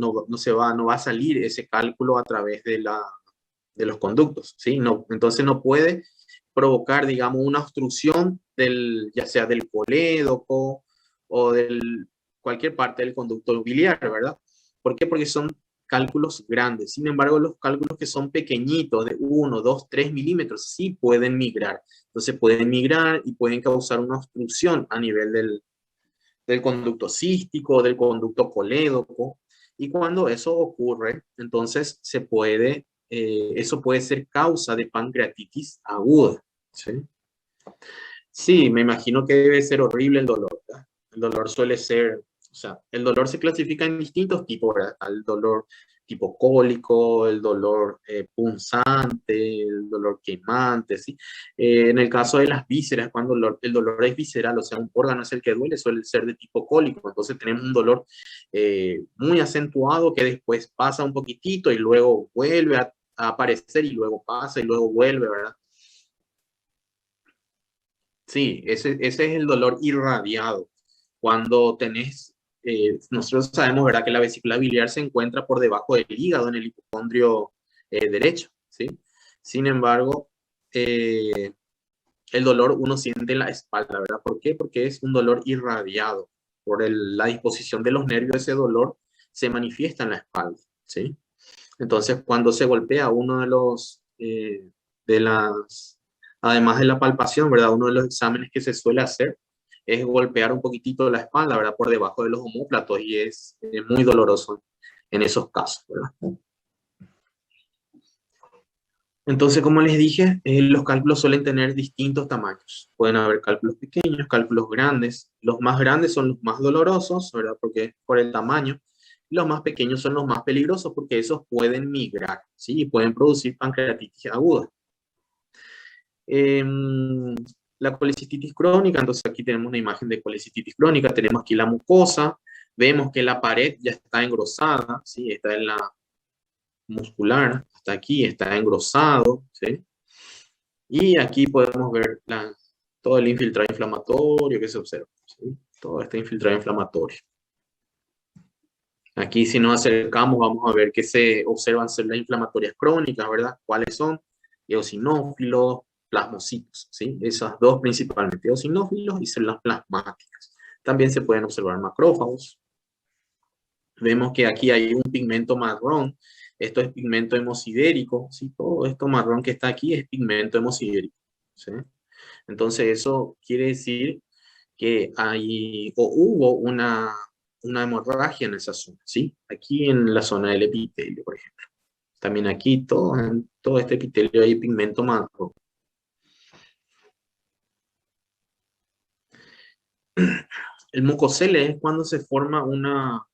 S1: va a salir ese cálculo a través de los conductos, ¿sí? No, entonces no puede provocar, digamos, una obstrucción ya sea del colédoco o de cualquier parte del conducto biliar, ¿verdad? ¿Por qué? Porque son cálculos grandes. Sin embargo, los cálculos que son pequeñitos, de 1, 2, 3 milímetros, sí pueden migrar. Entonces pueden migrar y pueden causar una obstrucción a nivel del conducto cístico, del conducto colédoco. Y cuando eso ocurre, entonces eso puede ser causa de pancreatitis aguda. ¿Sí? Sí, me imagino que debe ser horrible el dolor, ¿verdad? El dolor suele ser, o sea, el dolor se clasifica en distintos tipos, ¿verdad? El dolor tipo cólico, el dolor punzante, el dolor quemante, ¿sí? En el caso de las vísceras, cuando el dolor es visceral, o sea, un órgano es el que duele, suele ser de tipo cólico, entonces tenemos un dolor muy acentuado que después pasa un poquitito y luego vuelve a aparecer y luego pasa y luego vuelve, ¿verdad? Sí, ese es el dolor irradiado. Cuando nosotros sabemos, ¿verdad?, que la vesícula biliar se encuentra por debajo del hígado, en el hipocondrio derecho, ¿sí? Sin embargo, el dolor uno siente en la espalda, ¿verdad? ¿Por qué? Porque es un dolor irradiado. Por la disposición de los nervios, ese dolor se manifiesta en la espalda, ¿sí? Entonces, cuando se golpea uno de las, además de la palpación, ¿verdad? Uno de los exámenes que se suele hacer es golpear un poquitito la espalda, ¿verdad? Por debajo de los omóplatos y es muy doloroso en esos casos, ¿verdad? Entonces, como les dije, los cálculos suelen tener distintos tamaños. Pueden haber cálculos pequeños, cálculos grandes. Los más grandes son los más dolorosos, ¿verdad? Porque por el tamaño. Los más pequeños son los más peligrosos porque esos pueden migrar, ¿sí? Y pueden producir pancreatitis aguda. La colicistitis crónica, entonces aquí tenemos una imagen de colicistitis crónica, tenemos aquí la mucosa, vemos que la pared ya está engrosada, ¿sí? Está en la muscular, hasta aquí está engrosado, ¿sí? Y aquí podemos ver todo el infiltrado inflamatorio que se observa, ¿sí? Todo este infiltrado inflamatorio. Aquí si nos acercamos vamos a ver que se observan células inflamatorias crónicas, ¿verdad? ¿Cuáles son? Eosinófilos, plasmocitos, ¿sí? Esas dos principalmente, eosinófilos y células plasmáticas. También se pueden observar macrófagos. Vemos que aquí hay un pigmento marrón. Esto es pigmento hemosidérico, ¿sí? Todo esto marrón que está aquí es pigmento hemosidérico, ¿sí? Entonces eso quiere decir que hubo una hemorragia en esa zona, ¿sí? Aquí en la zona del epitelio, por ejemplo. También aquí, en todo este epitelio hay pigmento marrón. El mucocele es cuando se forma una...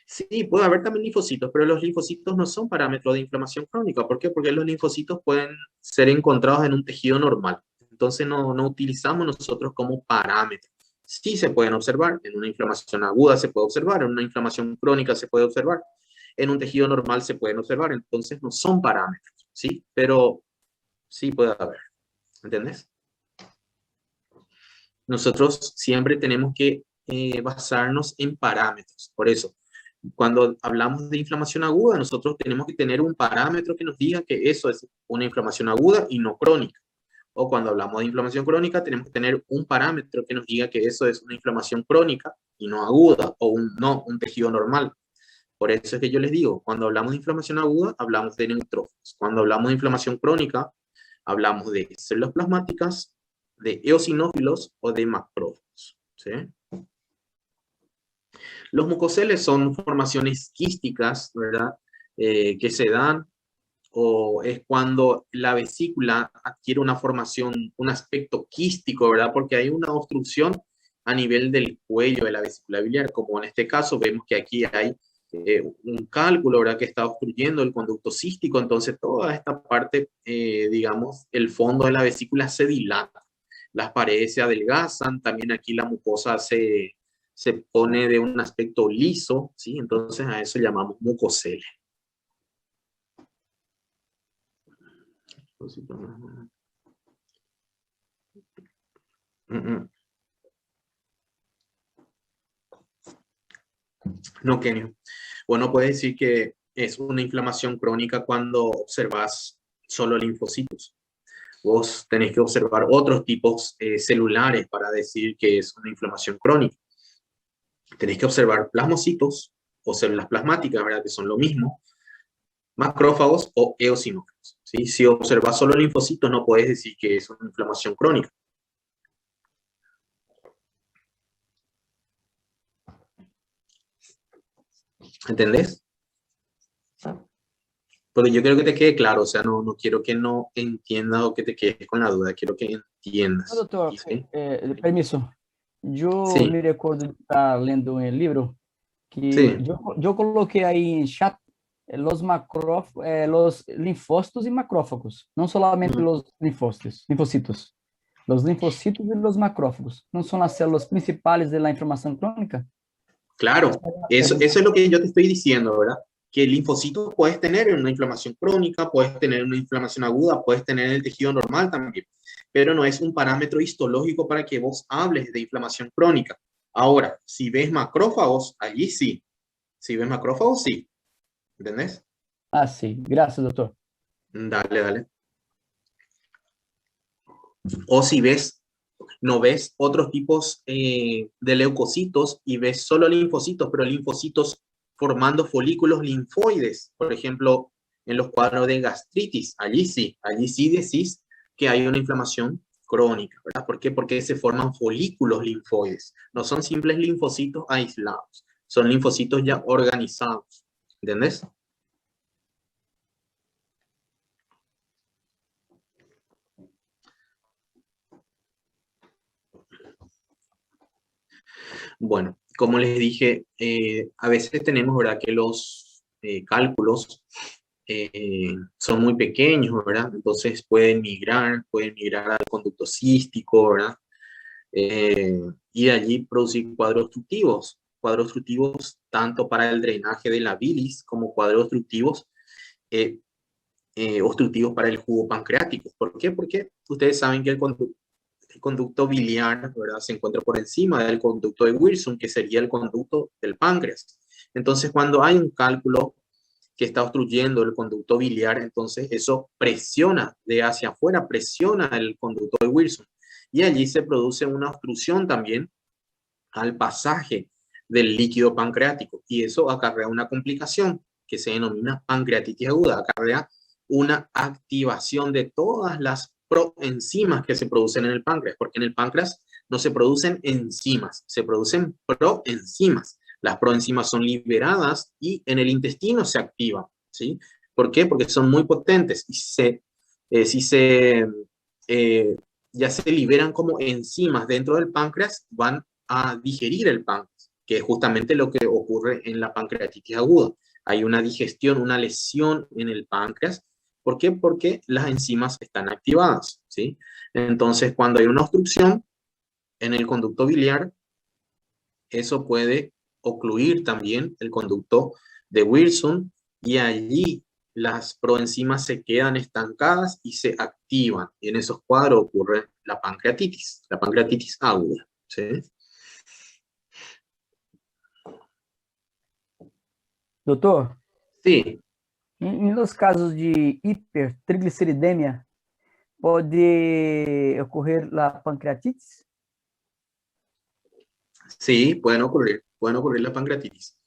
S1: Sí, puede haber también linfocitos, pero los linfocitos no son parámetros de inflamación crónica. ¿Por qué? Porque los linfocitos pueden ser encontrados en un tejido normal. Entonces no utilizamos nosotros como parámetro. Sí se pueden observar, en una inflamación aguda se puede observar, en una inflamación crónica se puede observar, en un tejido normal se pueden observar, entonces no son parámetros, ¿sí? Pero sí puede haber, ¿entendés? Nosotros siempre tenemos que basarnos en parámetros, por eso, cuando hablamos de inflamación aguda, nosotros tenemos que tener un parámetro que nos diga que eso es una inflamación aguda y no crónica. O cuando hablamos de inflamación crónica, tenemos que tener un parámetro que nos diga que eso es una inflamación crónica y no aguda, o no un tejido normal. Por eso es que yo les digo, cuando hablamos de inflamación aguda, hablamos de neutrófilos. Cuando hablamos de inflamación crónica, hablamos de células plasmáticas, de eosinófilos o de macrófagos, ¿sí? Los mucoceles son formaciones quísticas, ¿verdad? que se dan, o es cuando la vesícula adquiere una formación, un aspecto quístico, ¿verdad? Porque hay una obstrucción a nivel del cuello de la vesícula biliar, como en este caso vemos que aquí hay un cálculo, ¿verdad? Que está obstruyendo el conducto cístico, entonces toda esta parte, digamos, el fondo de la vesícula se dilata, las paredes se adelgazan, también aquí la mucosa se pone de un aspecto liso, ¿sí? Entonces a eso llamamos mucocele. No, Kenio. Bueno, puede decir que es una inflamación crónica cuando observas solo linfocitos. Vos tenés que observar otros tipos celulares para decir que es una inflamación crónica. Tenés que observar plasmocitos o células plasmáticas, ¿verdad? Que son lo mismo, macrófagos o eosinófilos, ¿sí? Si observas solo linfocitos, no puedes decir que es una inflamación crónica. ¿Entendés? Porque yo quiero que te quede claro, o sea, no quiero que no entiendas o que te quedes con la duda, quiero que entiendas.
S4: Doutor,
S1: ¿Sí?
S4: permiso. Eu
S1: Sí,
S4: me recordo de estar lendo um livro que
S1: sí.
S4: eu coloquei aí em chat los linfócitos e macrófagos, não solamente
S1: Mm.
S4: los linfocitos. Los linfocitos e los macrófagos não são as células principais da inflamação crônica?
S1: Claro, eso
S4: Pergunta.
S1: es lo que yo te estoy diciendo, ¿verdad? Que el linfocito puedes tener una inflamación crónica, puedes tener una inflamación aguda, puedes tener el tejido normal también, pero no es un parámetro histológico para que vos hables de inflamación crónica. Ahora, si ves macrófagos, allí sí. Si ves macrófagos, sí. ¿Entendés?
S4: Ah, sim. Graças, doutor.
S1: Dale, dale. O si ves, no ves otros tipos de leucocitos y ves solo linfocitos, pero linfocitos formando folículos linfoides, por ejemplo, en los cuadros de gastritis, allí sí decís que hay una inflamación crónica, ¿verdad? ¿Por qué? Porque se forman folículos linfoides, no son simples linfocitos aislados, son linfocitos ya organizados, ¿entendés? Bueno, como les dije, a veces tenemos, ¿verdad? Que los cálculos son muy pequeños, ¿verdad? Entonces pueden migrar al conducto cístico, ¿verdad? Y de allí producir cuadros obstructivos tanto para el drenaje de la bilis como cuadros eh, obstructivos para el jugo pancreático. ¿Por qué? Porque ustedes saben que el conducto biliar, ¿verdad? Se encuentra por encima del conducto de Wilson, que sería el conducto del páncreas. Entonces, cuando hay un cálculo que está obstruyendo el conducto biliar, entonces eso presiona de hacia afuera, presiona el conducto de Wilson. Y allí se produce una obstrucción también al pasaje del líquido pancreático. Y eso acarrea una complicación que se denomina pancreatitis aguda, acarrea una activación de todas las proenzimas que se producen en el páncreas, porque en el páncreas no se producen enzimas, se producen proenzimas. Las proenzimas son liberadas y en el intestino se activan, ¿sí? ¿Por qué? Porque son muy potentes y ya se liberan como enzimas dentro del páncreas, van a digerir el páncreas, que es justamente lo que ocurre en la pancreatitis aguda. Hay una digestión, una lesión en el páncreas. ¿Por qué? Porque las enzimas están activadas, ¿sí? Entonces, cuando hay una obstrucción en el conducto biliar, eso puede ocluir también el conducto de Wilson y allí las proenzimas se quedan estancadas y se activan. Y en esos cuadros ocurre la pancreatitis aguda, ¿sí?
S4: Doutor,
S1: Sí,
S4: nos casos de hipertrigliceridemia, pode ocorrer a pancreatite?
S1: sí, pueden ocurrir la pancreatitis.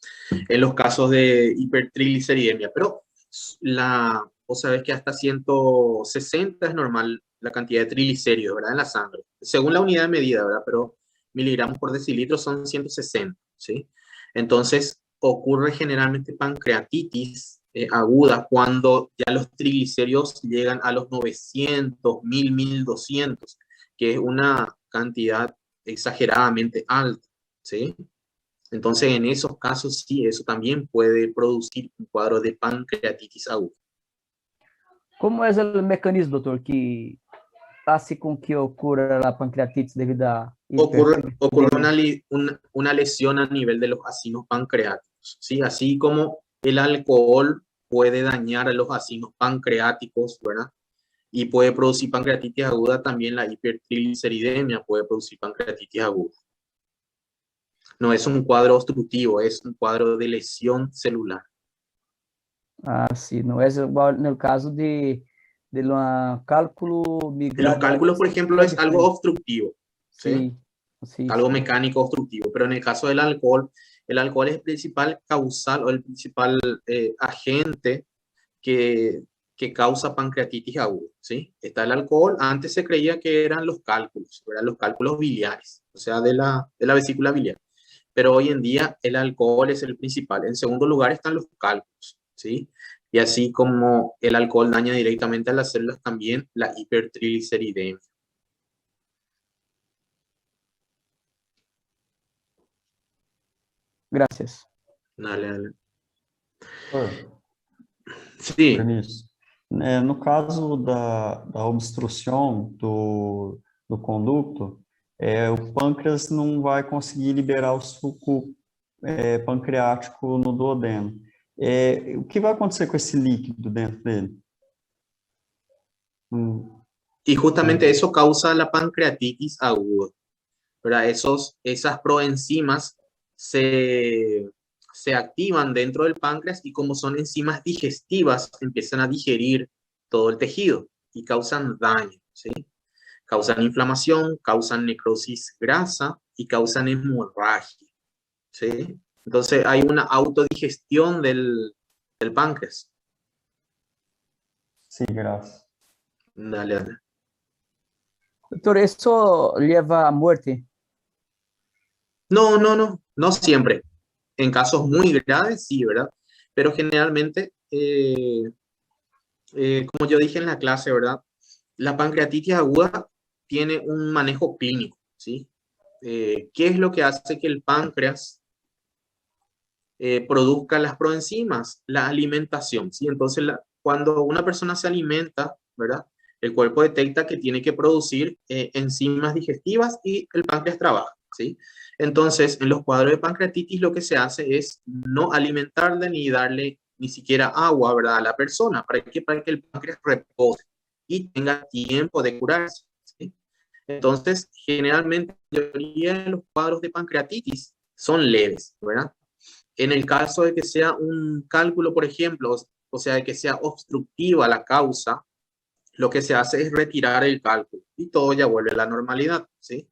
S1: En los casos de hipertrigliceridemia, pero vos sabés que hasta 160 es normal la cantidad de triglicéridos, ¿verdad? En la sangre, según la unidad de medida, ¿verdad? Pero miligramos por decilitro son 160, ¿sí? Entonces, ocurre generalmente pancreatitis aguda cuando ya los triglicéridos llegan a los 900, 1000, 1200, que es una cantidad exageradamente alta, ¿sí? Entonces, en esos casos, sí, eso también puede producir un cuadro de pancreatitis aguda.
S4: Como é o mecanismo, doutor, que hace com que ocorra a pancreatites devido a
S1: Ocurre una lesión a nivel de los acinos pancreáticos, ¿sí? Así como el alcohol puede dañar a los acinos pancreáticos, ¿verdad? Y puede producir pancreatitis aguda, también la hipertrigliceridemia puede producir pancreatitis aguda. No es un cuadro obstructivo, es un cuadro de lesión celular.
S4: Ah, sim, não é igual no caso de um cálculo
S1: En
S4: migrado.
S1: los cálculos, por ejemplo, es algo obstructivo, ¿sí?
S4: Sim, sim,
S1: Algo
S4: sim.
S1: mecánico obstructivo, pero en el caso del alcohol, el alcohol es el principal causal o el principal agente que causa pancreatitis aguda, ¿sí? Está el alcohol, antes se creía que eran los cálculos biliares, o sea, de la vesícula biliar, pero hoy en día el alcohol es el principal. En segundo lugar están los cálculos, ¿sí? Y así como el alcohol daña directamente a las células, también la hipertrigliceridemia.
S4: Graças.
S1: Dale.
S3: Doutor,
S1: Sí,
S3: Vinícius, no caso da obstrução do conducto, o pâncreas não vai conseguir liberar o suco pancreático no duodeno. O que vai acontecer com esse líquido dentro dele?
S1: y justamente eso causa la pancreatitis aguda, ¿verdad? Esas proenzimas se activan dentro del páncreas y como son enzimas digestivas, empiezan a digerir todo el tejido y causan daño, ¿sí? Causan inflamación, causan necrosis grasa y causan hemorragia, ¿sí? Entonces hay una autodigestión del páncreas.
S3: Sí, gracias.
S1: Dale.
S4: Doutor, isso leva à morte?
S1: No siempre. En casos muy graves, sí, ¿verdad? Pero generalmente, como yo dije en la clase, ¿verdad? La pancreatitis aguda tiene un manejo clínico, ¿sí? ¿Qué es lo que hace que el páncreas produzca las proenzimas? La alimentación, ¿sí? Entonces, cuando una persona se alimenta, ¿verdad? El cuerpo detecta que tiene que producir enzimas digestivas y el páncreas trabaja, ¿sí? Entonces, en los cuadros de pancreatitis lo que se hace es no alimentarle ni darle ni siquiera agua, ¿verdad? A la persona. ¿Para qué? Para que el páncreas repose y tenga tiempo de curarse, ¿sí? Entonces, generalmente, la mayoría de los cuadros de pancreatitis son leves, ¿verdad? En el caso de que sea un cálculo, por ejemplo, o sea, de que sea obstructiva la causa, lo que se hace es retirar el cálculo y todo ya vuelve a la normalidad, ¿sí?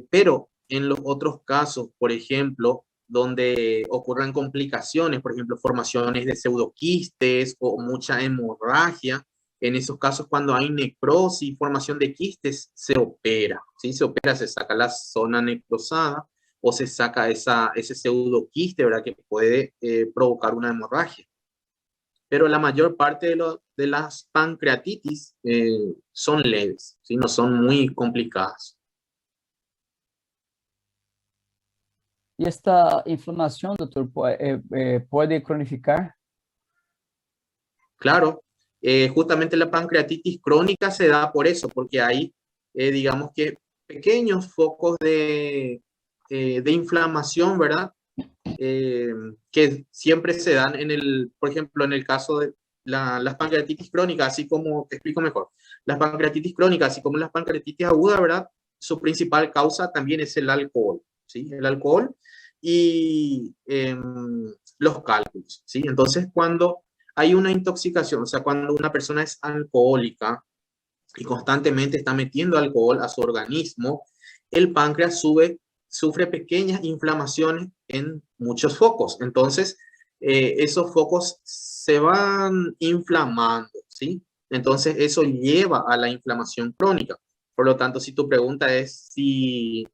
S1: Pero en los otros casos, por ejemplo, donde ocurran complicaciones, por ejemplo, formaciones de pseudoquistes o mucha hemorragia, en esos casos cuando hay necrosis, formación de quistes, se opera, ¿sí? Se opera, se saca la zona necrosada o se saca ese pseudoquiste, ¿verdad? Que puede provocar una hemorragia. Pero la mayor parte de las pancreatitis son leves, ¿sí? No son muy complicadas.
S4: E esta inflamação, doutor, pode cronificar?
S1: Claro, justamente la pancreatitis crónica se da por eso, porque hay, digamos que, pequeños focos de inflamación, ¿verdad? Que siempre se dan por ejemplo, en el caso de las pancreatitis crónicas, así como, te explico mejor, las pancreatitis crónicas, así como las pancreatitis agudas, ¿verdad? Su principal causa también es el alcohol, ¿sí? El alcohol y los cálculos, ¿sí? Entonces, cuando hay una intoxicación, o sea, cuando una persona es alcohólica y constantemente está metiendo alcohol a su organismo, el páncreas sufre pequeñas inflamaciones en muchos focos. Entonces, esos focos se van inflamando, ¿sí? Entonces, eso lleva a la inflamación crónica. Por lo tanto, si tu pregunta es si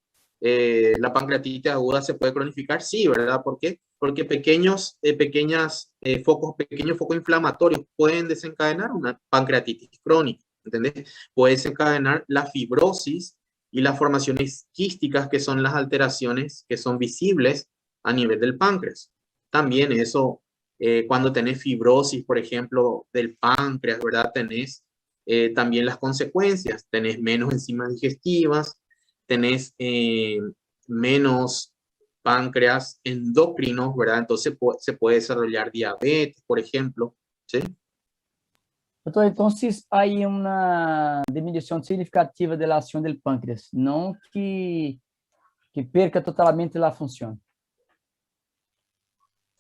S1: ¿La pancreatitis aguda se puede cronificar? Sí, ¿verdad? ¿Por qué? Porque pequeños focos inflamatorios pueden desencadenar una pancreatitis crónica, ¿entendés? Puede desencadenar la fibrosis y las formaciones quísticas, que son las alteraciones que son visibles a nivel del páncreas. También eso, cuando tenés fibrosis, por ejemplo, del páncreas, ¿verdad? Tenés también las consecuencias, tenés menos enzimas digestivas, tenés menos páncreas endocrinos, ¿verdad? Entonces se puede desarrollar diabetes, por ejemplo, ¿sí?
S4: Doutor, entonces hay una disminución significativa de la acción del páncreas, no que perca totalmente la función.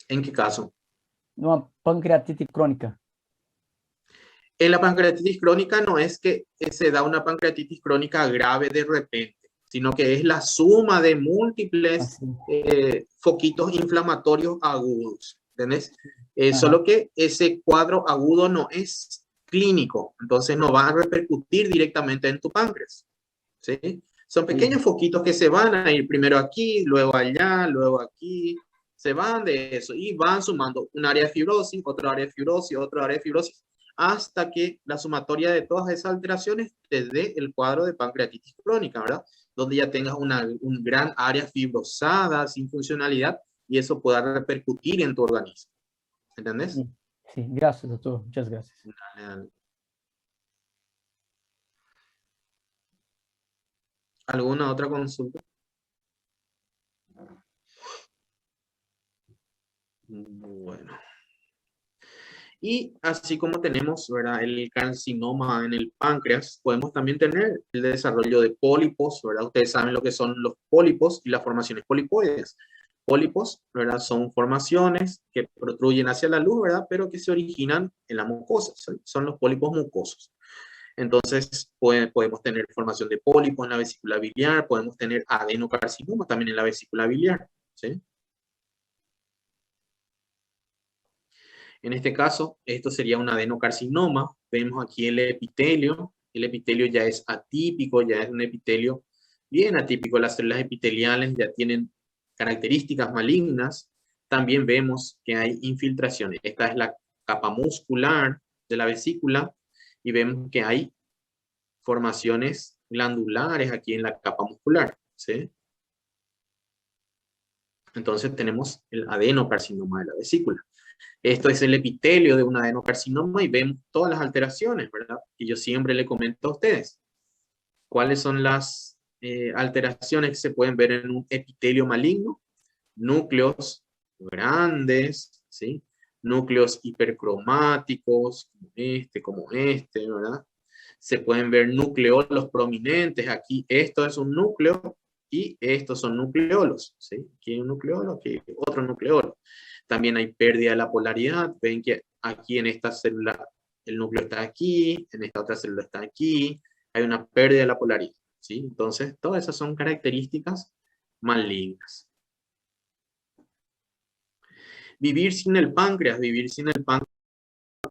S1: ¿En qué caso?
S4: Una pancreatitis crónica.
S1: En la pancreatitis crónica no es que se da una pancreatitis crónica grave de repente, sino que es la suma de múltiples foquitos inflamatorios agudos, ¿entendés? Solo que ese cuadro agudo no es clínico, entonces no va a repercutir directamente en tu páncreas, ¿sí? Son pequeños foquitos que se van a ir primero aquí, luego allá, luego aquí, se van de eso y van sumando un área de fibrosis, otro área de fibrosis, otro área de fibrosis, hasta que la sumatoria de todas esas alteraciones te dé el cuadro de pancreatitis crónica, ¿verdad? Donde ya tengas un gran área fibrosada, sin funcionalidad, y eso pueda repercutir en tu organismo. ¿Entendés?
S4: Sí, sí, gracias, doctor. Muchas gracias.
S1: Dale, dale. ¿Alguna otra consulta? Bueno. Y así como tenemos, ¿verdad?, el carcinoma en el páncreas, podemos también tener el desarrollo de pólipos, ¿verdad? Ustedes saben lo que son los pólipos y las formaciones polipoides. Pólipos, ¿verdad?, son formaciones que protruyen hacia la luz, ¿verdad?, pero que se originan en la mucosa, son los pólipos mucosos. Entonces, podemos tener formación de pólipos en la vesícula biliar, podemos tener adenocarcinoma también en la vesícula biliar, ¿sí? En este caso, esto sería un adenocarcinoma. Vemos aquí el epitelio. El epitelio ya es atípico, ya es un epitelio bien atípico. Las células epiteliales ya tienen características malignas. También vemos que hay infiltraciones. Esta es la capa muscular de la vesícula y vemos que hay formaciones glandulares aquí en la capa muscular, ¿sí? Entonces tenemos el adenocarcinoma de la vesícula. Esto es el epitelio de un adenocarcinoma y vemos todas las alteraciones, ¿verdad? Y yo siempre le comento a ustedes cuáles son las alteraciones que se pueden ver en un epitelio maligno. Núcleos grandes, ¿sí? Núcleos hipercromáticos, como este, ¿verdad? Se pueden ver nucleolos prominentes. Aquí esto es un núcleo y estos son nucleolos, ¿sí? Aquí hay un nucleolo, aquí hay otro nucleolo. También hay pérdida de la polaridad. Ven que aquí en esta célula el núcleo está aquí, en esta otra célula está aquí. Hay una pérdida de la polaridad, ¿sí? Entonces, todas esas son características malignas. Vivir sin el páncreas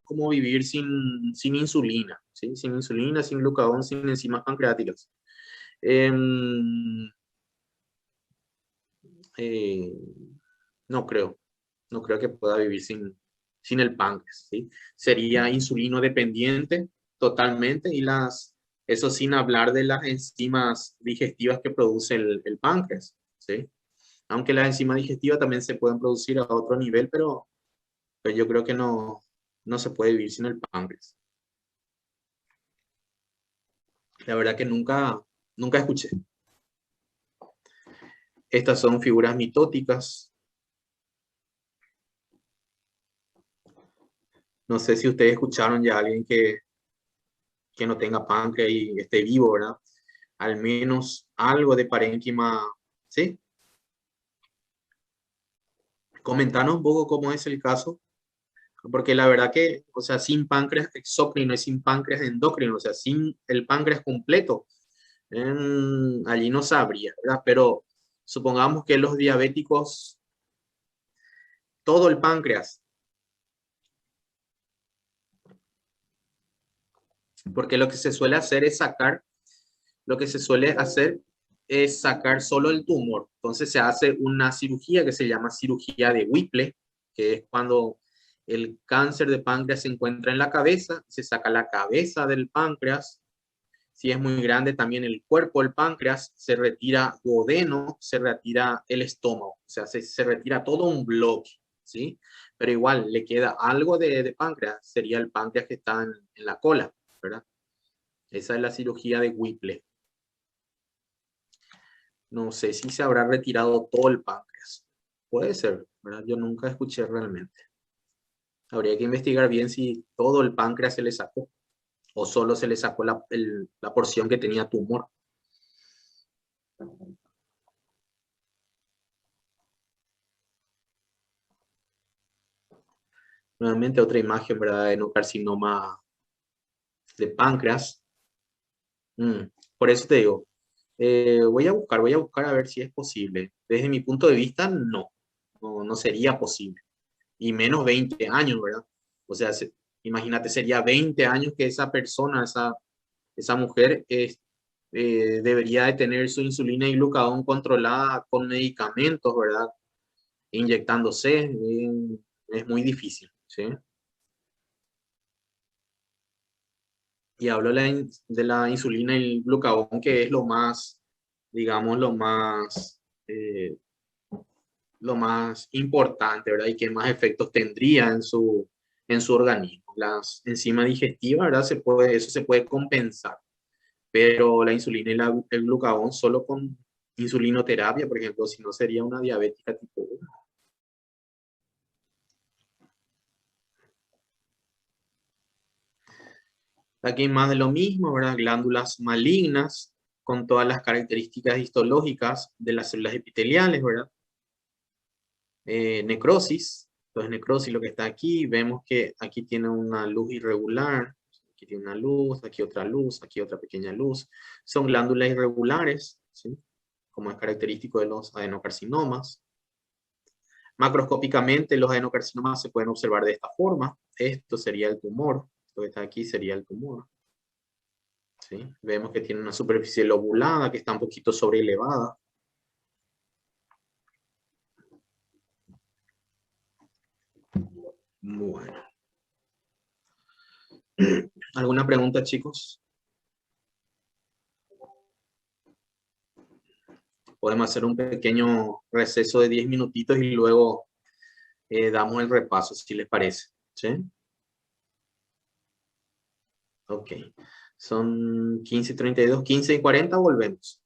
S1: como vivir sin insulina, ¿sí? Sin insulina, sin glucagón, sin enzimas pancreáticas. No creo que pueda vivir sin el páncreas, ¿sí? Sería insulino dependiente totalmente eso sin hablar de las enzimas digestivas que produce el páncreas, ¿sí? Aunque las enzimas digestivas también se pueden producir a otro nivel, pero yo creo que no se puede vivir sin el páncreas. La verdad que nunca escuché. Estas son figuras mitóticas. No sé si ustedes escucharon ya a alguien que no tenga páncreas y esté vivo, ¿verdad? Al menos algo de parénquima, ¿sí? Comentanos un poco cómo es el caso, porque la verdad que, o sea, sin páncreas exócrino y sin páncreas endocrino, o sea, sin el páncreas completo, allí no sabría, ¿verdad? Pero supongamos que los diabéticos, todo el páncreas, porque lo que se suele hacer es sacar, lo que se suele hacer es sacar solo el tumor. Entonces se hace una cirugía que se llama cirugía de Whipple, que es cuando el cáncer de páncreas se encuentra en la cabeza, se saca la cabeza del páncreas. Si es muy grande, también el cuerpo del páncreas, se retira duodeno, se retira el estómago, o sea, se retira todo un bloque, ¿sí? Pero igual le queda algo de páncreas, sería el páncreas que está en la cola, ¿verdad? Esa es la cirugía de Whipple. No sé si se habrá retirado todo el páncreas. Puede ser, ¿verdad? Yo nunca escuché realmente. Habría que investigar bien si todo el páncreas se le sacó o solo se le sacó la porción que tenía tumor. Nuevamente otra imagen, ¿verdad? De adenocarcinoma de páncreas. Por eso te digo, voy a buscar a ver si es posible. Desde mi punto de vista, no sería posible. Y menos 20 años, ¿verdad? O sea, imagínate, sería 20 años que esa persona, esa mujer, debería de tener su insulina y glucagón controlada con medicamentos, ¿verdad? Inyectándose, es muy difícil, ¿sí? Y hablo de la insulina y el glucagón, que es lo más, digamos, lo más importante, ¿verdad? Y que más efectos tendría en su organismo. Las enzimas digestivas, ¿verdad? Eso se puede compensar, pero la insulina y el glucagón solo con insulinoterapia, por ejemplo, si no sería una diabética tipo 1. Aquí hay más de lo mismo, ¿verdad? Glándulas malignas con todas las características histológicas de las células epiteliales, ¿verdad? Necrosis, entonces necrosis lo que está aquí, vemos que aquí tiene una luz irregular, aquí tiene una luz, aquí otra pequeña luz, son glándulas irregulares, ¿sí? Como es característico de los adenocarcinomas. Macroscópicamente los adenocarcinomas se pueden observar de esta forma, esto sería el tumor, esto que está aquí sería el tumor. ¿Sí? Vemos que tiene una superficie lobulada que está un poquito sobreelevada. Bueno. ¿Alguna pregunta, chicos? Podemos hacer un pequeño receso de 10 minutitos y luego damos el repaso, si les parece. ¿Sí? Ok. Son 15:32, 15:40, volvemos.